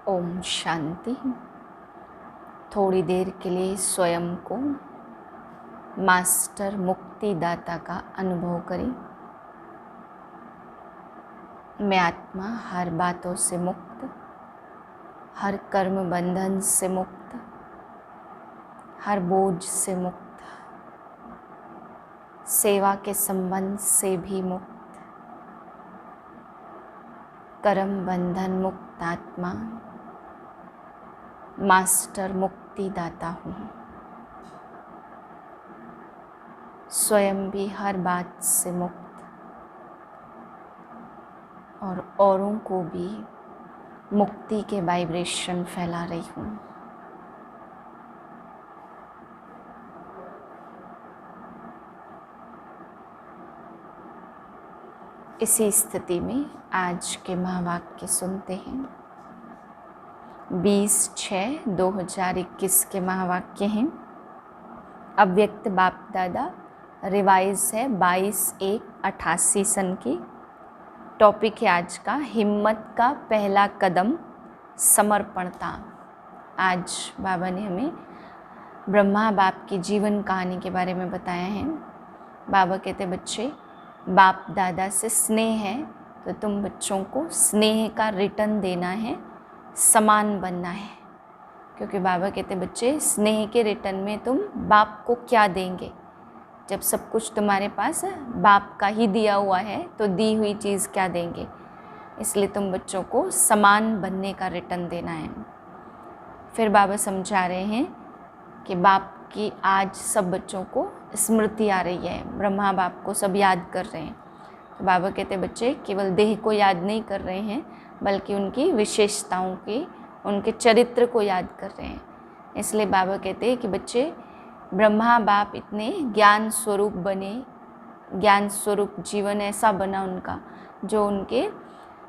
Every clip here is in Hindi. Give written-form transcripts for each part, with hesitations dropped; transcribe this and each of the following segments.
ओम शांति। थोड़ी देर के लिए स्वयं को मास्टर मुक्तिदाता का अनुभव करें। मैं आत्मा हर बातों से मुक्त, हर कर्म बंधन से मुक्त, हर बोझ से मुक्त, सेवा के संबंध से भी मुक्त, कर्म बंधन मुक्त आत्मा मास्टर मुक्तिदाता हूँ। स्वयं भी हर बात से मुक्त और औरों को भी मुक्ति के वाइब्रेशन फैला रही हूँ। इसी स्थिति में आज के महावाक्य सुनते हैं। 20/6/2021 के महावाक्य हैं। अव्यक्त बाप दादा रिवाइज है 22/1/88 सन की। टॉपिक है आज का हिम्मत का पहला कदम समर्पणता। आज बाबा ने हमें ब्रह्मा बाप की जीवन कहानी के बारे में बताया है। बाबा कहते बच्चे बाप दादा से स्नेह है तो तुम बच्चों को स्नेह का रिटर्न देना है, समान बनना है। क्योंकि बाबा कहते बच्चे स्नेह के रिटर्न में तुम बाप को क्या देंगे? जब सब कुछ तुम्हारे पास बाप का ही दिया हुआ है तो दी हुई चीज़ क्या देंगे? इसलिए तुम बच्चों को समान बनने का रिटर्न देना है। फिर बाबा समझा रहे हैं कि बाप की आज सब बच्चों को स्मृति आ रही है, ब्रह्मा बाप को सब याद कर रहे हैं। तो बाबा कहते बच्चे केवल देह को याद नहीं कर रहे हैं बल्कि उनकी विशेषताओं की, उनके चरित्र को याद कर रहे हैं। इसलिए बाबा कहते हैं कि बच्चे ब्रह्मा बाप इतने ज्ञान स्वरूप बने, ज्ञान स्वरूप जीवन ऐसा बना उनका जो उनके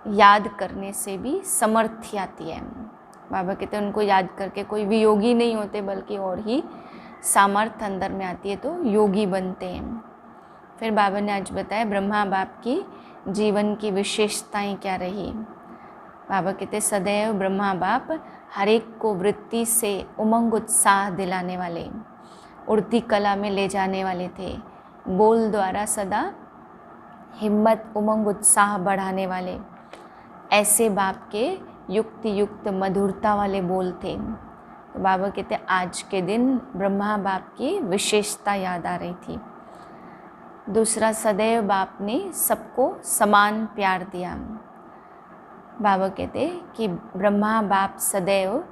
याद करने से भी समर्थी आती है। बाबा कहते हैं उनको याद करके कोई भी योगी नहीं होते बल्कि और ही सामर्थ्य अंदर में आती है तो योगी बनते हैं। फिर बाबा ने आज बताया ब्रह्मा बाप की जीवन की विशेषताएं क्या रही। बाबा कहते सदैव ब्रह्मा बाप हर एक को वृत्ति से उमंग उत्साह दिलाने वाले, उड़ती कला में ले जाने वाले थे। बोल द्वारा सदा हिम्मत उमंग उत्साह बढ़ाने वाले ऐसे बाप के युक्ति युक्त मधुरता वाले बोल थे। तो बाबा कहते आज के दिन ब्रह्मा बाप की विशेषता याद आ रही थी। दूसरा, सदैव बाप ने सबको समान प्यार दिया। बाबा कहते कि ब्रह्मा बाप सदैव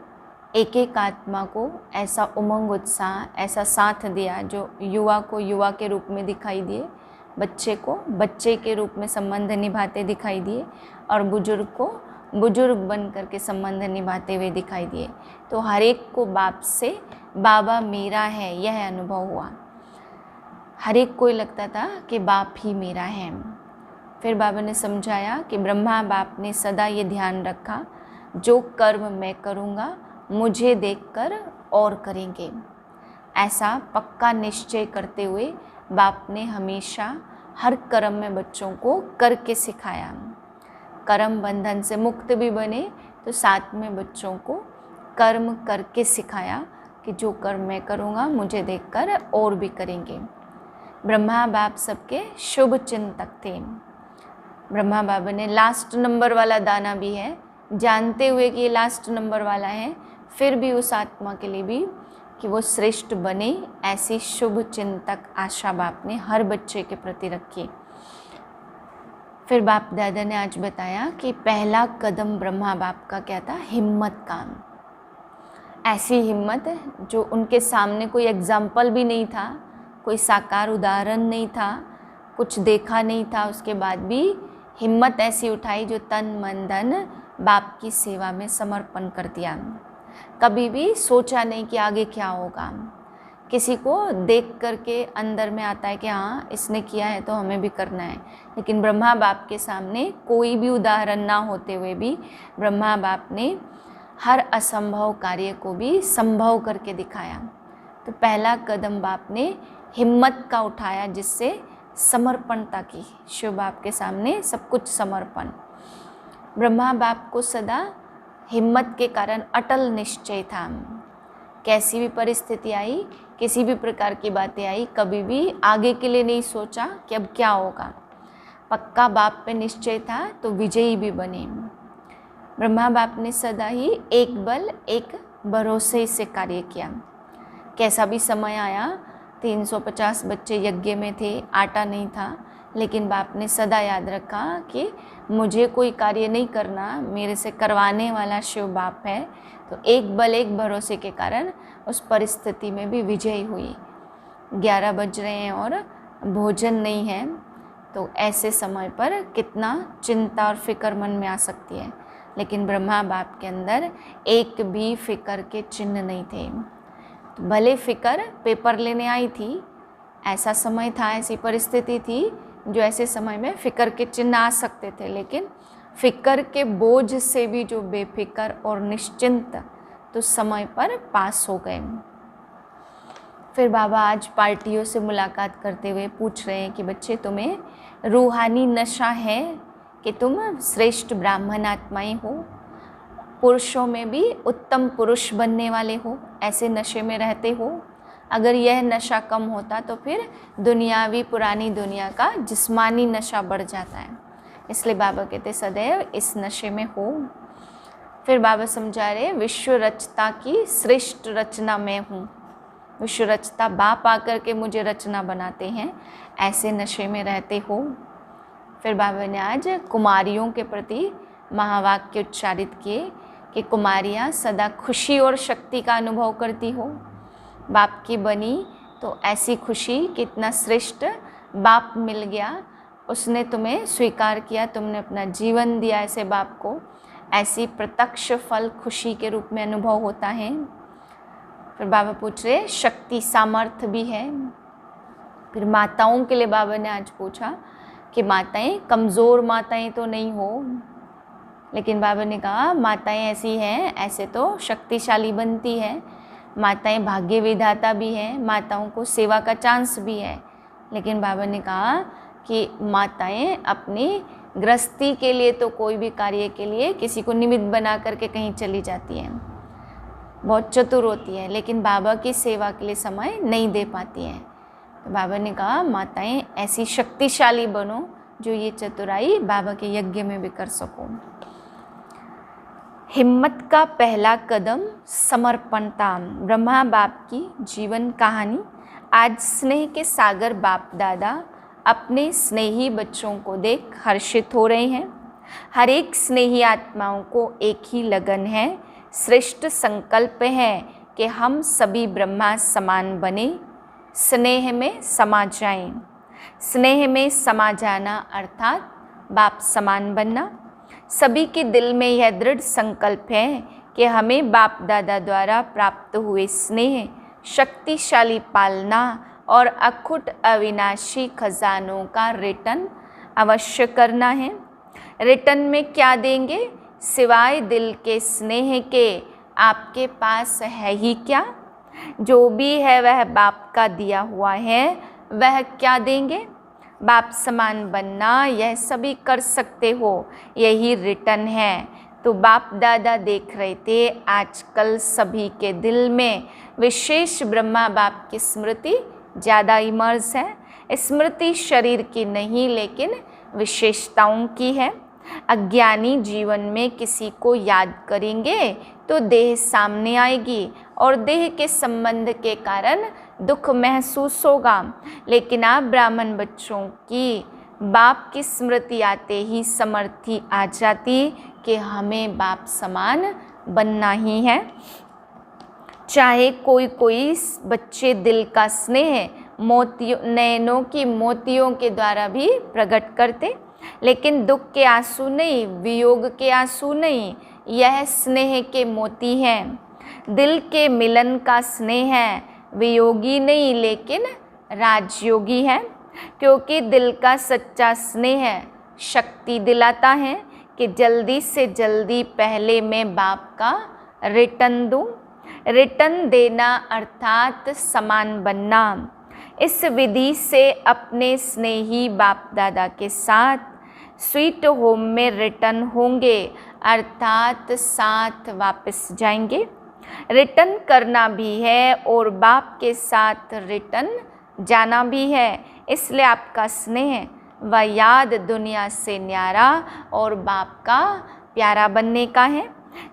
एक एक आत्मा को ऐसा उमंग उत्साह, ऐसा साथ दिया जो युवा को युवा के रूप में दिखाई दिए, बच्चे को बच्चे के रूप में संबंध निभाते दिखाई दिए और बुजुर्ग को बुजुर्ग बन करके संबंध निभाते हुए दिखाई दिए। तो हर एक को बाप से बाबा मेरा है यह अनुभव हुआ। हर एक को लगता था कि बाप ही मेरा है। फिर बाबा ने समझाया कि ब्रह्मा बाप ने सदा ये ध्यान रखा जो कर्म मैं करूँगा मुझे देखकर और करेंगे। ऐसा पक्का निश्चय करते हुए बाप ने हमेशा हर कर्म में बच्चों को करके सिखाया। कर्म बंधन से मुक्त भी बने तो साथ में बच्चों को कर्म करके सिखाया कि जो कर्म मैं करूँगा मुझे देखकर और भी करेंगे। ब्रह्मा बाप सबके शुभ चिंतक थे। ब्रह्मा बाबा ने लास्ट नंबर वाला दाना भी है, जानते हुए कि ये लास्ट नंबर वाला है, फिर भी उस आत्मा के लिए भी कि वो श्रेष्ठ बने, ऐसी शुभ चिंतक आशा बाप ने हर बच्चे के प्रति रखी। फिर बाप दादा ने आज बताया कि पहला कदम ब्रह्मा बाप का क्या था? हिम्मत का। ऐसी हिम्मत जो उनके सामने कोई एग्जाम्पल भी नहीं था, कोई साकार उदाहरण नहीं था, कुछ देखा नहीं था, उसके बाद भी हिम्मत ऐसी उठाई जो तन मन धन बाप की सेवा में समर्पण कर दिया। कभी भी सोचा नहीं कि आगे क्या होगा। किसी को देख करके अंदर में आता है कि हाँ इसने किया है तो हमें भी करना है, लेकिन ब्रह्मा बाप के सामने कोई भी उदाहरण ना होते हुए भी ब्रह्मा बाप ने हर असंभव कार्य को भी संभव करके दिखाया। तो पहला कदम बाप ने हिम्मत का उठाया जिससे समर्पणता की, शिव बाप के सामने सब कुछ समर्पण। ब्रह्मा बाप को सदा हिम्मत के कारण अटल निश्चय था। कैसी भी परिस्थिति आई, किसी भी प्रकार की बातें आई, कभी भी आगे के लिए नहीं सोचा कि अब क्या होगा। पक्का बाप पे निश्चय था तो विजयी भी बने। ब्रह्मा बाप ने सदा ही एक बल एक भरोसे से कार्य किया। कैसा भी समय आया, 350 बच्चे यज्ञ में थे, आटा नहीं था, लेकिन बाप ने सदा याद रखा कि मुझे कोई कार्य नहीं करना, मेरे से करवाने वाला शिव बाप है। तो एक बल एक भरोसे के कारण उस परिस्थिति में भी विजयी हुई। 11 बज रहे हैं और भोजन नहीं है, तो ऐसे समय पर कितना चिंता और फिक्र मन में आ सकती है, लेकिन ब्रह्मा बाप के अंदर एक भी फिक्र के चिन्ह नहीं थे। तो भले फिक्र पेपर लेने आई थी, ऐसा समय था, ऐसी परिस्थिति थी जो ऐसे समय में फिक्र के चिन्ह आ सकते थे, लेकिन फिक्र के बोझ से भी जो बेफिक्र और निश्चिंत तो समय पर पास हो गए। फिर बाबा आज पार्टियों से मुलाकात करते हुए पूछ रहे हैं कि बच्चे, तुम्हें रूहानी नशा है कि तुम श्रेष्ठ ब्राह्मण आत्माएं हो, पुरुषों में भी उत्तम पुरुष बनने वाले हो, ऐसे नशे में रहते हो। अगर यह नशा कम होता तो फिर दुनियावी पुरानी दुनिया का जिस्मानी नशा बढ़ जाता है। इसलिए बाबा कहते सदैव इस नशे में हो। फिर बाबा समझा रहे, विश्व रचता की श्रेष्ठ रचना मैं हूँ। विश्व रचता बाप आकर के मुझे रचना बनाते हैं, ऐसे नशे में रहते हो। फिर बाबा ने आज कुमारियों के प्रति महावाक्य उच्चारित किए कि कुमारियाँ सदा खुशी और शक्ति का अनुभव करती हो। बाप की बनी तो ऐसी खुशी कि इतना श्रेष्ठ बाप मिल गया, उसने तुम्हें स्वीकार किया, तुमने अपना जीवन दिया ऐसे बाप को, ऐसी प्रत्यक्ष फल खुशी के रूप में अनुभव होता है। फिर बाबा पूछ रहे, शक्ति सामर्थ्य भी है। फिर माताओं के लिए बाबा ने आज पूछा कि माताएं कमज़ोर माताएं तो नहीं हो, लेकिन बाबा ने कहा माताएं ऐसी हैं, ऐसे तो शक्तिशाली बनती है। माताएं भाग्य विधाता भी हैं, माताओं को सेवा का चांस भी है, लेकिन बाबा ने कहा कि माताएं अपनी गृहस्थी के लिए तो कोई भी कार्य के लिए किसी को निमित्त बना करके कहीं चली जाती हैं, बहुत चतुर होती है, लेकिन बाबा की सेवा के लिए समय नहीं दे पाती हैं। तो बाबा ने कहा माताएं ऐसी शक्तिशाली बनो जो ये चतुराई बाबा के यज्ञ में भी कर सको। हिम्मत का पहला कदम समर्पणता। ब्रह्मा बाप की जीवन कहानी। आज स्नेह के सागर बाप दादा अपने स्नेही बच्चों को देख हर्षित हो रहे हैं। हर एक स्नेही आत्माओं को एक ही लगन है, श्रेष्ठ संकल्प है कि हम सभी ब्रह्मा समान बने, स्नेह में समा जाएं। स्नेह में समा जाना अर्थात बाप समान बनना। सभी के दिल में यह दृढ़ संकल्प है कि हमें बाप दादा द्वारा प्राप्त हुए स्नेह, शक्तिशाली पालना और अखुट अविनाशी खजानों का रिटर्न अवश्य करना है। रिटर्न में क्या देंगे सिवाय दिल के स्नेह के? आपके पास है ही क्या? जो भी है वह बाप का दिया हुआ है, वह क्या देंगे? बाप समान बनना, यह सभी कर सकते हो, यही रिटर्न है। तो बाप दादा देख रहे थे आजकल सभी के दिल में विशेष ब्रह्मा बाप की स्मृति ज़्यादा इमर्ज है। स्मृति शरीर की नहीं लेकिन विशेषताओं की है। अज्ञानी जीवन में किसी को याद करेंगे तो देह सामने आएगी और देह के संबंध के कारण दुख महसूस होगा, लेकिन आप ब्राह्मण बच्चों की बाप की स्मृति आते ही समर्थी आ जाती कि हमें बाप समान बनना ही है। चाहे कोई कोई बच्चे दिल का स्नेह मोतियों नयनों की मोतियों के द्वारा भी प्रकट करते, लेकिन दुख के आंसू नहीं, वियोग के आंसू नहीं, यह स्नेह के मोती हैं। दिल के मिलन का स्नेह है, वियोगी नहीं लेकिन राजयोगी है, क्योंकि दिल का सच्चा स्नेह शक्ति दिलाता है कि जल्दी से जल्दी पहले मैं बाप का रिटर्न दूं। रिटर्न देना अर्थात समान बनना। इस विधि से अपने स्नेही बाप दादा के साथ स्वीट होम में रिटर्न होंगे, अर्थात साथ वापस जाएंगे। रिटर्न करना भी है और बाप के साथ रिटर्न जाना भी है, इसलिए आपका स्नेह व याद दुनिया से न्यारा और बाप का प्यारा बनने का है।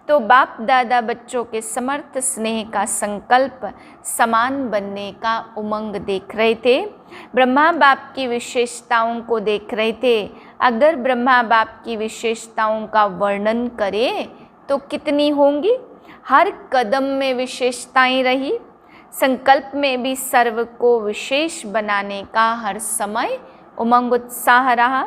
तो बाप दादा बच्चों के समर्थ स्नेह का संकल्प समान बनने का उमंग देख रहे थे। ब्रह्मा बाप की विशेषताओं को देख रहे थे। अगर ब्रह्मा बाप की विशेषताओं का वर्णन करें तो कितनी होंगी। हर कदम में विशेषताएं रही। संकल्प में भी सर्व को विशेष बनाने का हर समय उमंग उत्साह रहा।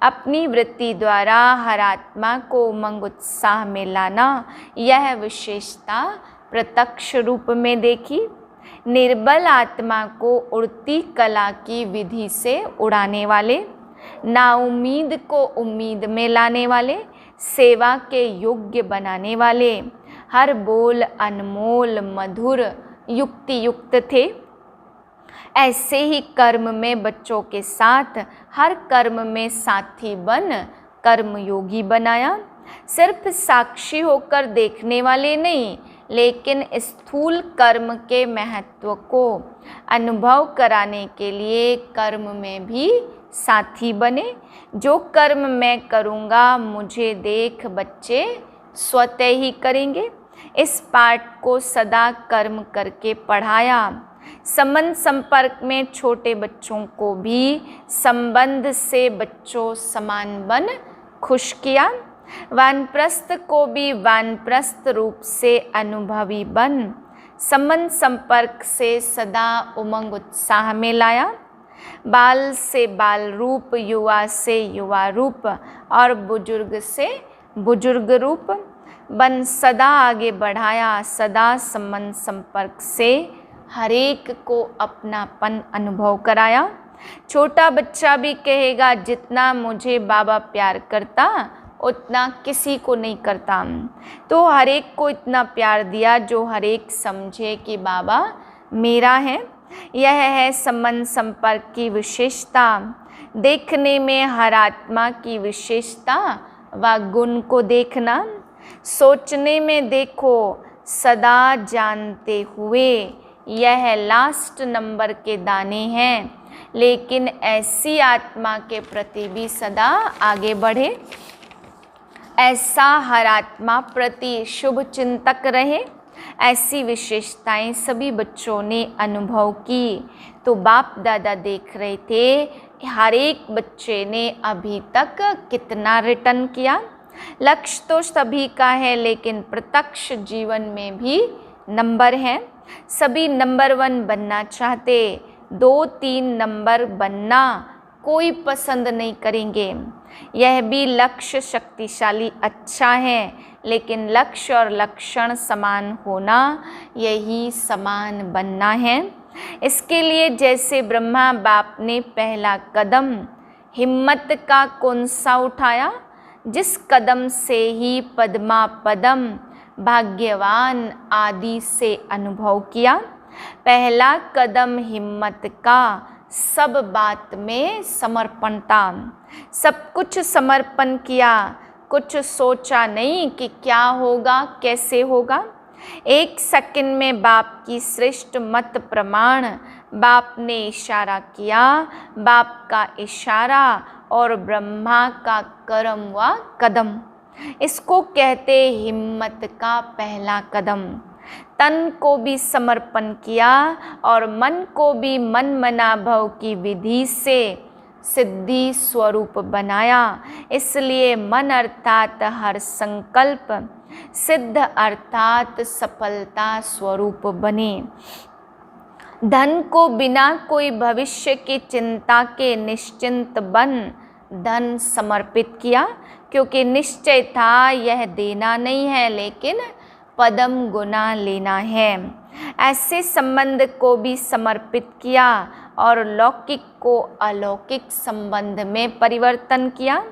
अपनी वृत्ति द्वारा हर आत्मा को उमंग उत्साह में लाना, यह विशेषता प्रत्यक्ष रूप में देखी। निर्बल आत्मा को उड़ती कला की विधि से उड़ाने वाले, नाउम्मीद को उम्मीद में लाने वाले, सेवा के योग्य बनाने वाले, हर बोल अनमोल मधुर युक्ति युक्त थे। ऐसे ही कर्म में बच्चों के साथ हर कर्म में साथी बन कर्मयोगी बनाया। सिर्फ साक्षी होकर देखने वाले नहीं, लेकिन स्थूल कर्म के महत्व को अनुभव कराने के लिए कर्म में भी साथी बने। जो कर्म मैं करूँगा मुझे देख बच्चे स्वतः ही करेंगे। इस पाठ को सदा कर्म करके पढ़ाया। संबंध संपर्क में छोटे बच्चों को भी संबंध से बच्चों समान बन खुश किया। वानप्रस्थ को भी वानप्रस्थ रूप से अनुभवी बन संबंध संपर्क से सदा उमंग उत्साह में लाया। बाल से बाल रूप, युवा से युवा रूप और बुजुर्ग से बुजुर्ग रूप बन सदा आगे बढ़ाया। सदा संबंध संपर्क से हरेक को अपनापन अनुभव कराया। छोटा बच्चा भी कहेगा जितना मुझे बाबा प्यार करता उतना किसी को नहीं करता। तो हरेक को इतना प्यार दिया जो हरेक समझे कि बाबा मेरा है। यह है संबंध संपर्क की विशेषता। देखने में हर आत्मा की विशेषता व गुण को देखना। सोचने में देखो सदा जानते हुए यह लास्ट नंबर के दाने हैं, लेकिन ऐसी आत्मा के प्रति भी सदा आगे बढ़े। ऐसा हर आत्मा प्रति शुभ चिंतक रहे। ऐसी विशेषताएं सभी बच्चों ने अनुभव की। तो बाप दादा देख रहे थे हर एक बच्चे ने अभी तक कितना रिटर्न किया। लक्ष्य तो सभी का है, लेकिन प्रत्यक्ष जीवन में भी नंबर हैं। सभी नंबर 1 बनना चाहते, 2-3 नंबर बनना कोई पसंद नहीं करेंगे। यह भी लक्ष्य शक्तिशाली अच्छा है, लेकिन लक्ष्य और लक्षण समान होना, यही समान बनना है। इसके लिए जैसे ब्रह्मा बाप ने पहला कदम हिम्मत का कौन सा उठाया, जिस कदम से ही पद्मा पदम भाग्यवान आदि से अनुभव किया। पहला कदम हिम्मत का सब बात में समर्पण था। सब कुछ समर्पण किया, कुछ सोचा नहीं कि क्या होगा कैसे होगा। 1 सेकंड में बाप की श्रेष्ठ मत प्रमाण बाप ने इशारा किया। बाप का इशारा और ब्रह्मा का कर्म व कदम, इसको कहते हिम्मत का पहला कदम। तन को भी समर्पण किया और मन को भी मन मना भव की विधि से सिद्धि स्वरूप बनाया। इसलिए मन अर्थात हर संकल्प सिद्ध अर्थात सफलता स्वरूप बने। धन को बिना कोई भविष्य की चिंता के निश्चिंत बन धन समर्पित किया, क्योंकि निश्चय था यह देना नहीं है, लेकिन पदम गुना लेना है। ऐसे संबंध को भी समर्पित किया और लौकिक को अलौकिक संबंध में परिवर्तन किया।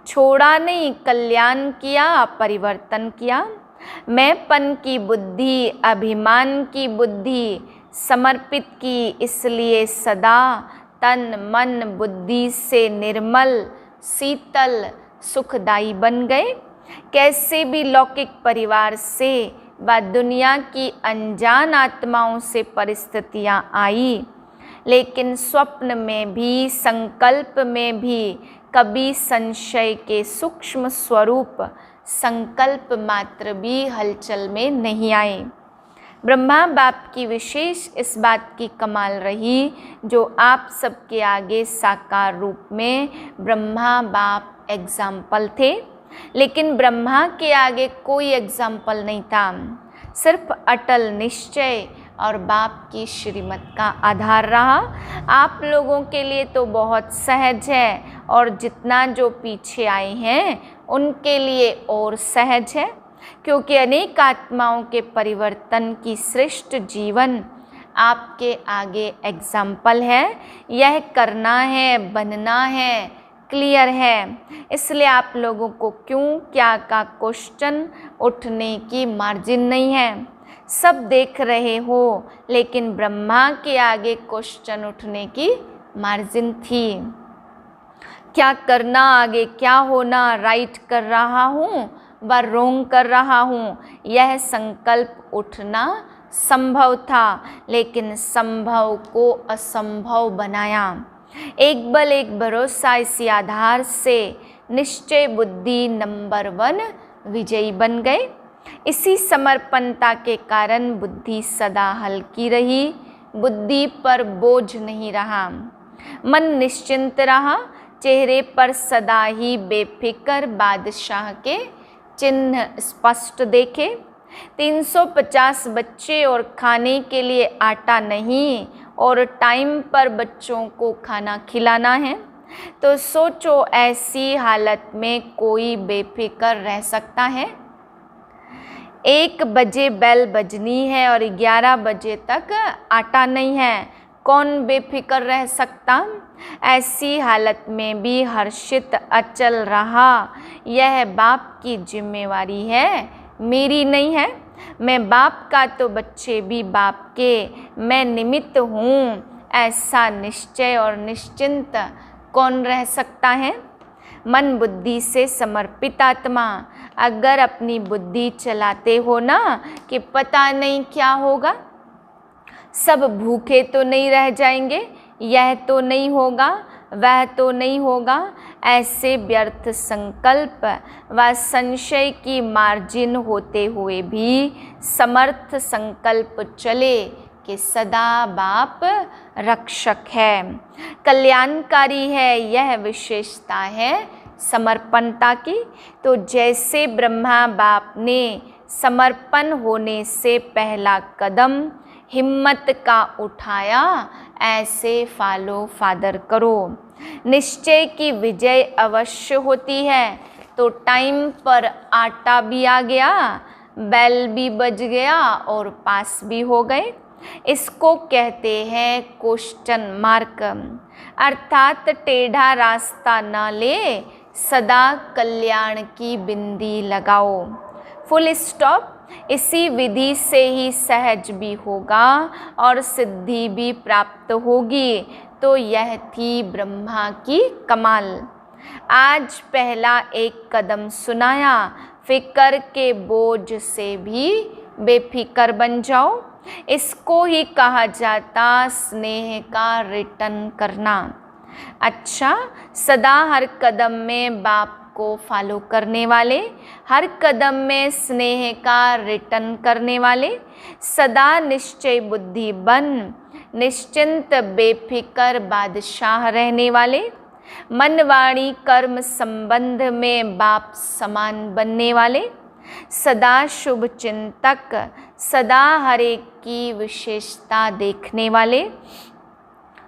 छोड़ा नहीं, कल्याण किया, परिवर्तन किया। मैंपन की बुद्धि, अभिमान की बुद्धि समर्पित की, इसलिए सदा तन मन बुद्धि से निर्मल शीतल सुखदाई बन गए। कैसे भी लौकिक परिवार से व दुनिया की अनजान आत्माओं से परिस्थितियां आई, लेकिन स्वप्न में भी संकल्प में भी कभी संशय के सूक्ष्म स्वरूप संकल्प मात्र भी हलचल में नहीं आए। ब्रह्मा बाप की विशेष इस बात की कमाल रही, जो आप सबके आगे साकार रूप में ब्रह्मा बाप एग्जाम्पल थे, लेकिन ब्रह्मा के आगे कोई एग्जाम्पल नहीं था। सिर्फ अटल निश्चय और बाप की श्रीमत का आधार रहा। आप लोगों के लिए तो बहुत सहज है, और जितना जो पीछे आए हैं उनके लिए और सहज है, क्योंकि अनेक आत्माओं के परिवर्तन की श्रेष्ठ जीवन आपके आगे एग्जाम्पल है। यह करना है, बनना है, क्लियर है। इसलिए आप लोगों को क्यों क्या का क्वेश्चन उठने की मार्जिन नहीं है। सब देख रहे हो, लेकिन ब्रह्मा के आगे क्वेश्चन उठने की मार्जिन थी। क्या करना, आगे क्या होना, राइट कर रहा हूँ व रोंग कर रहा हूँ, यह संकल्प उठना संभव था, लेकिन संभव को असंभव बनाया। एक बल एक भरोसा, इसी आधार से निश्चय बुद्धि नंबर 1 विजयी बन गए। इसी समर्पणता के कारण बुद्धि सदा हल्की रही, बुद्धि पर बोझ नहीं रहा, मन निश्चिंत रहा, चेहरे पर सदा ही बेफिक्र बादशाह के चिन्ह स्पष्ट देखे। 350 बच्चे और खाने के लिए आटा नहीं, और टाइम पर बच्चों को खाना खिलाना है, तो सोचो ऐसी हालत में कोई बेफिक्र रह सकता है। 1 बजे बेल बजनी है और 11 बजे तक आटा नहीं है, कौन बेफिक्र रह सकता। ऐसी हालत में भी हर्षित अचल रहा। यह बाप की जिम्मेवारी है, मेरी नहीं है। मैं बाप का तो बच्चे भी बाप के, मैं निमित्त हूँ, ऐसा निश्चय और निश्चिंत कौन रह सकता है। मन बुद्धि से समर्पित आत्मा अगर अपनी बुद्धि चलाते हो ना कि पता नहीं क्या होगा, सब भूखे तो नहीं रह जाएंगे, यह तो नहीं होगा, वह तो नहीं होगा, ऐसे व्यर्थ संकल्प व संशय की मार्जिन होते हुए भी समर्थ संकल्प चले कि सदा बाप रक्षक है, कल्याणकारी है। यह विशेषता है समर्पणता की। तो जैसे ब्रह्मा बाप ने समर्पण होने से पहला कदम हिम्मत का उठाया, ऐसे फॉलो फादर करो। निश्चय की विजय अवश्य होती है। तो टाइम पर आटा भी आ गया, बेल भी बज गया और पास भी हो गए। इसको कहते हैं क्वेश्चन मार्क, अर्थात टेढ़ा रास्ता न ले, सदा कल्याण की बिंदी लगाओ, फुल स्टॉप। इसी विधि से ही सहज भी होगा और सिद्धि भी प्राप्त होगी। तो यह थी ब्रह्मा की कमाल। आज पहला एक कदम सुनाया, फिक्र के बोझ से भी बेफिक्र बन जाओ। इसको ही कहा जाता स्नेह का रिटर्न करना। अच्छा, सदा हर कदम में बाप को फॉलो करने वाले, हर कदम में स्नेह का रिटर्न करने वाले, सदा निश्चय बुद्धि बन निश्चिंत बेफिक्र बादशाह रहने वाले, मन वाणी कर्म संबंध में बाप समान बनने वाले, सदा शुभ चिंतक, सदा हर एक की विशेषता देखने वाले,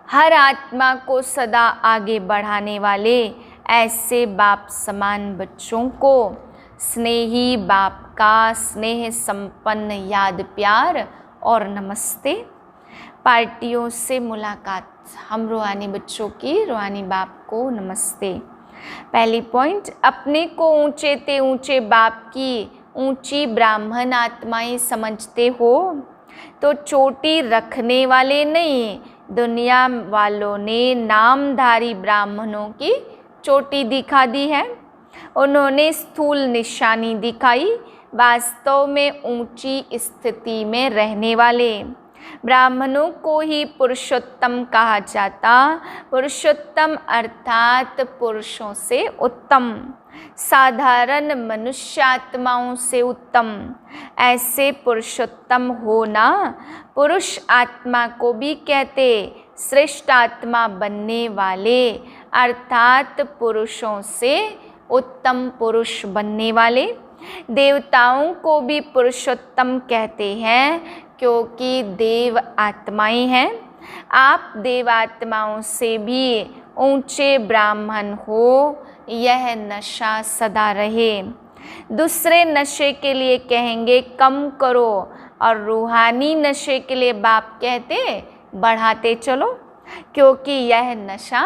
हर आत्मा को सदा आगे बढ़ाने वाले, ऐसे बाप समान बच्चों को स्नेही बाप का स्नेह संपन्न याद प्यार और नमस्ते। पार्टियों से मुलाकात, हम रूहानी बच्चों की रूहानी बाप को नमस्ते। पहली पॉइंट, अपने को ऊंचे ते ऊंचे बाप की ऊंची ब्राह्मण आत्माएं समझते हो तो चोटी रखने वाले नहीं, दुनिया वालों ने नामधारी ब्राह्मणों की चोटी दिखा दी है। उन्होंने स्थूल निशानी दिखाई, वास्तव में ऊंची स्थिति में रहने वाले। ब्राह्मणों को ही पुरुषोत्तम कहा जाता। पुरुषोत्तम अर्थात पुरुषों से उत्तम, साधारण मनुष्यात्माओं से उत्तम। ऐसे पुरुषोत्तम होना पुरुष आत्मा को भी कहते, श्रेष्ठ आत्मा बनने वाले अर्थात पुरुषों से उत्तम पुरुष बनने वाले। देवताओं को भी पुरुषोत्तम कहते हैं क्योंकि देव आत्माएं हैं। आप देवात्माओं से भी ऊंचे ब्राह्मण हो, यह नशा सदा रहे। दूसरे नशे के लिए कहेंगे कम करो, और रूहानी नशे के लिए बाप कहते बढ़ाते चलो, क्योंकि यह नशा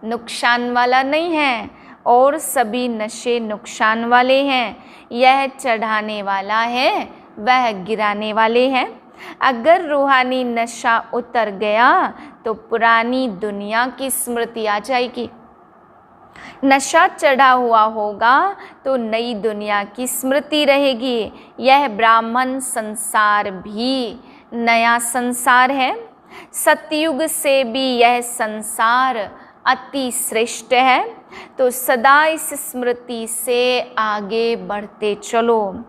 नुकसान वाला नहीं है और सभी नशे नुकसान वाले हैं। यह चढ़ाने वाला है, वह गिराने वाले हैं। अगर रूहानी नशा उतर गया तो पुरानी दुनिया की स्मृति आ जाएगी। नशा चढ़ा हुआ होगा तो नई दुनिया की स्मृति रहेगी। यह ब्राह्मण संसार भी नया संसार है। सतयुग से भी यह संसार अति श्रेष्ठ है, तो सदा इस स्मृति से आगे बढ़ते चलो।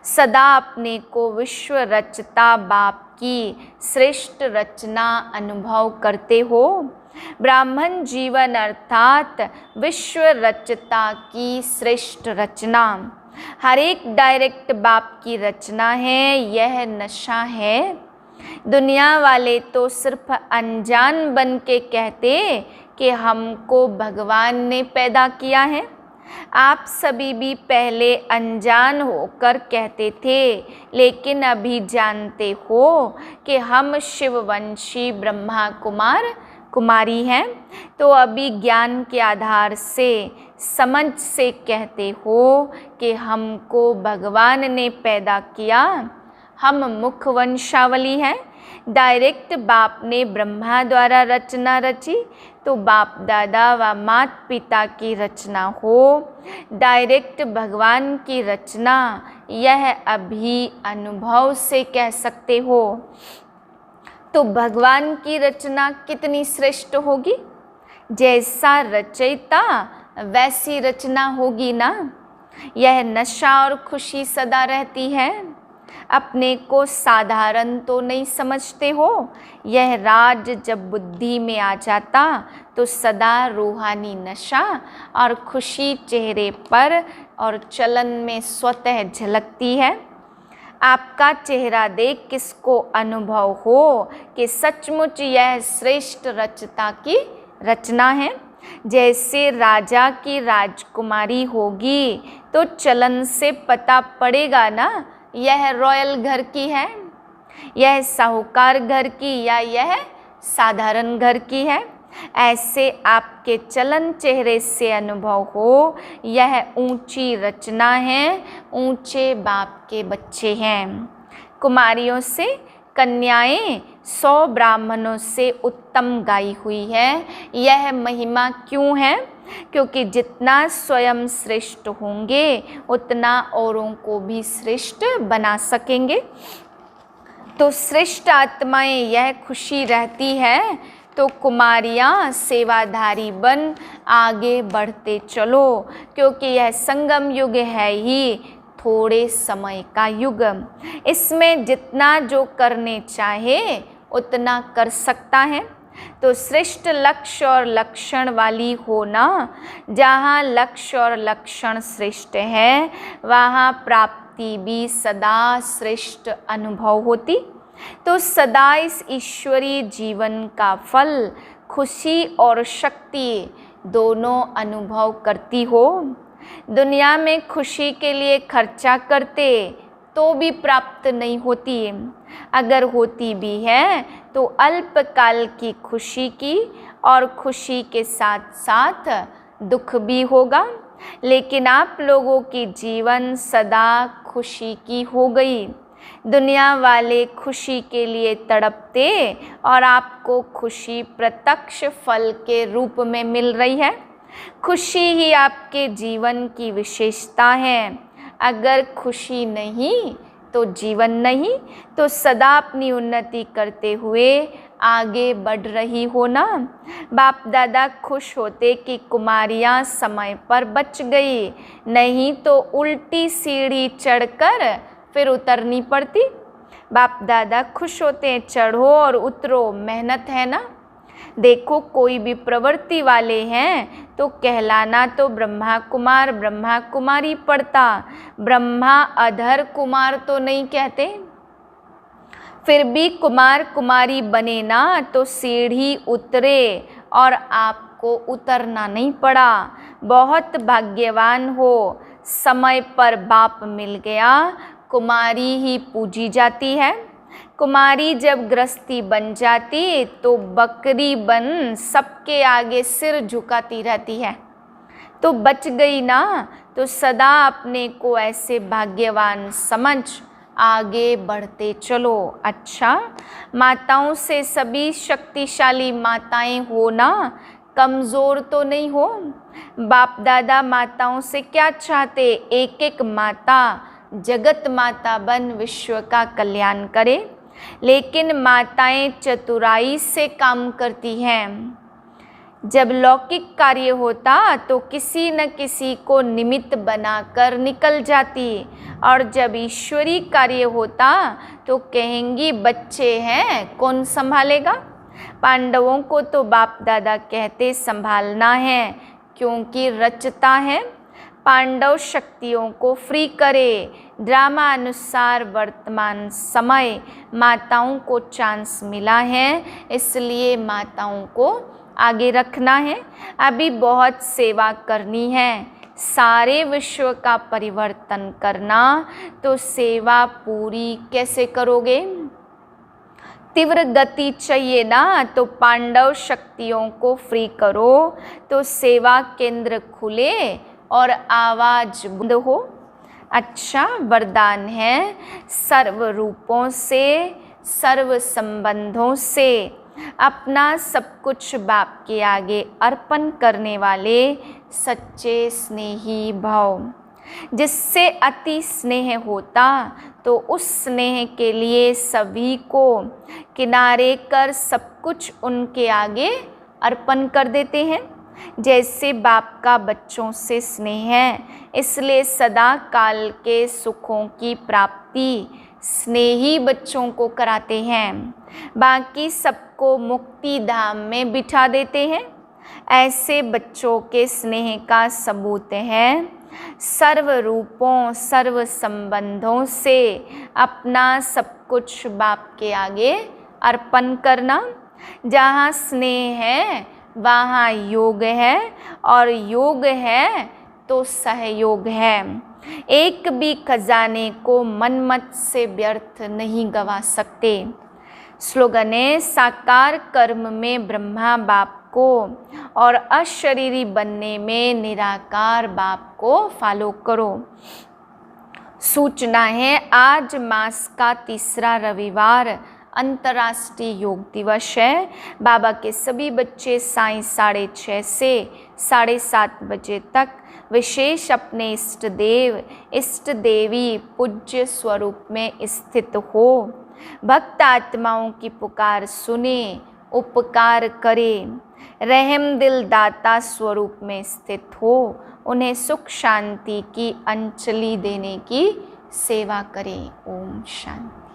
सदा अपने को विश्व रचता बाप की श्रेष्ठ रचना अनुभव करते हो। ब्राह्मण जीवन अर्थात विश्व रचता की श्रेष्ठ रचना। हर एक डायरेक्ट बाप की रचना है, यह नशा है। दुनिया वाले तो सिर्फ अनजान बन के कहते कि हमको भगवान ने पैदा किया है। आप सभी भी पहले अनजान होकर कहते थे, लेकिन अभी जानते हो कि हम शिववंशी ब्रह्मा कुमार कुमारी हैं। तो अभी ज्ञान के आधार से, समझ से कहते हो कि हमको भगवान ने पैदा किया, हम मुख वंशावली हैं। डायरेक्ट बाप ने ब्रह्मा द्वारा रचना रची, तो बाप दादा व माता पिता की रचना हो। डायरेक्ट भगवान की रचना, यह अभी अनुभव से कह सकते हो। तो भगवान की रचना कितनी श्रेष्ठ होगी? जैसा रचयिता वैसी रचना होगी ना। यह नशा और खुशी सदा रहती है। अपने को साधारण तो नहीं समझते हो। यह राज जब बुद्धि में आ जाता तो सदा रूहानी नशा और खुशी चेहरे पर और चलन में स्वतः झलकती है। आपका चेहरा देख किसको अनुभव हो कि सचमुच यह श्रेष्ठ रचता की रचना है। जैसे राजा की राजकुमारी होगी तो चलन से पता पड़ेगा ना, यह रॉयल घर की है, यह साहूकार घर की या यह साधारण घर की है। ऐसे आपके चलन चेहरे से अनुभव हो, यह ऊंची रचना है, ऊंचे बाप के बच्चे हैं। कुमारियों से कन्याएं 100 ब्राह्मणों से उत्तम गाई हुई है। यह महिमा क्यों है? क्योंकि जितना स्वयं श्रेष्ठ होंगे उतना औरों को भी श्रेष्ठ बना सकेंगे। तो श्रेष्ठ आत्माएं यह खुशी रहती है, तो कुमारियाँ सेवाधारी बन आगे बढ़ते चलो, क्योंकि यह संगम युग है ही थोड़े समय का युग। इसमें जितना जो करने चाहे उतना कर सकता है। तो श्रेष्ठ लक्ष्य और लक्षण वाली होना, जहाँ लक्ष्य और लक्षण श्रेष्ठ है वहाँ प्राप्ति भी सदा श्रेष्ठ अनुभव होती। तो सदा इस ईश्वरीय जीवन का फल खुशी और शक्ति दोनों अनुभव करती हो। दुनिया में खुशी के लिए खर्चा करते तो भी प्राप्त नहीं होती। अगर होती भी है तो अल्पकाल की खुशी की, और खुशी के साथ साथ दुख भी होगा। लेकिन आप लोगों की जीवन सदा खुशी की हो गई। दुनिया वाले खुशी के लिए तड़पते और आपको खुशी प्रत्यक्ष फल के रूप में मिल रही है। खुशी ही आपके जीवन की विशेषता है। अगर खुशी नहीं तो जीवन नहीं, तो सदा अपनी उन्नति करते हुए आगे बढ़ रही हो ना। बाप दादा खुश होते कि कुमारियाँ समय पर बच गई, नहीं तो उल्टी सीढ़ी चढ़कर फिर उतरनी पड़ती। बाप दादा खुश होते चढ़ो और उतरो, मेहनत है ना। देखो कोई भी प्रवृत्ति वाले हैं तो कहलाना तो ब्रह्मा कुमार ब्रह्मा कुमारी पड़ता, ब्रह्मा अधर कुमार तो नहीं कहते। फिर भी कुमार कुमारी बने ना तो सीढ़ी उतरे और आपको उतरना नहीं पड़ा। बहुत भाग्यवान हो, समय पर बाप मिल गया। कुमारी ही पूजी जाती है। कुमारी जब गृहस्थी बन जाती तो बकरी बन सबके आगे सिर झुकाती रहती है, तो बच गई ना। तो सदा अपने को ऐसे भाग्यवान समझ आगे बढ़ते चलो। अच्छा, माताओं से सभी शक्तिशाली माताएं हो ना, कमज़ोर तो नहीं हो। बाप दादा माताओं से क्या चाहते? एक एक माता जगत माता बन विश्व का कल्याण करे। लेकिन माताएं चतुराई से काम करती हैं। जब लौकिक कार्य होता तो किसी न किसी को निमित्त बनाकर निकल जाती, और जब ईश्वरीय कार्य होता तो कहेंगी बच्चे हैं कौन संभालेगा। पांडवों को तो बाप दादा कहते संभालना है, क्योंकि रचता है। पांडव शक्तियों को फ्री करे। ड्रामा अनुसार वर्तमान समय माताओं को चांस मिला है, इसलिए माताओं को आगे रखना है। अभी बहुत सेवा करनी है, सारे विश्व का परिवर्तन करना। तो सेवा पूरी कैसे करोगे? तीव्र गति चाहिए ना, तो पांडव शक्तियों को फ्री करो तो सेवा केंद्र खुले और आवाज बंद हो। अच्छा, वरदान है सर्व रूपों से, सर्व संबंधों से अपना सब कुछ बाप के आगे अर्पण करने वाले सच्चे स्नेही भाव। जिससे अति स्नेह होता तो उस स्नेह के लिए सभी को किनारे कर सब कुछ उनके आगे अर्पण कर देते हैं। जैसे बाप का बच्चों से स्नेह है, इसलिए सदा काल के सुखों की प्राप्ति स्नेही बच्चों को कराते हैं, बाकी सबको मुक्ति धाम में बिठा देते हैं। ऐसे बच्चों के स्नेह का सबूत है सर्व रूपों सर्व संबंधों से अपना सब कुछ बाप के आगे अर्पण करना। जहाँ स्नेह है वहाँ योग है, और योग है तो सहयोग है। एक भी खजाने को मनमत से व्यर्थ नहीं गवा सकते। स्लोगन है साकार कर्म में ब्रह्मा बाप को और अशरीरी बनने में निराकार बाप को फॉलो करो। सूचना है आज मास का तीसरा रविवार अंतर्राष्ट्रीय योग दिवस है। बाबा के सभी बच्चे साय 6:30 से 7:30 बजे तक विशेष अपने इष्ट देव इष्ट देवी पूज्य स्वरूप में स्थित हो। भक्त आत्माओं की पुकार सुने, उपकार करे, रहम दिल दाता स्वरूप में स्थित हो, उन्हें सुख शांति की अंजलि देने की सेवा करें। ओम शांति।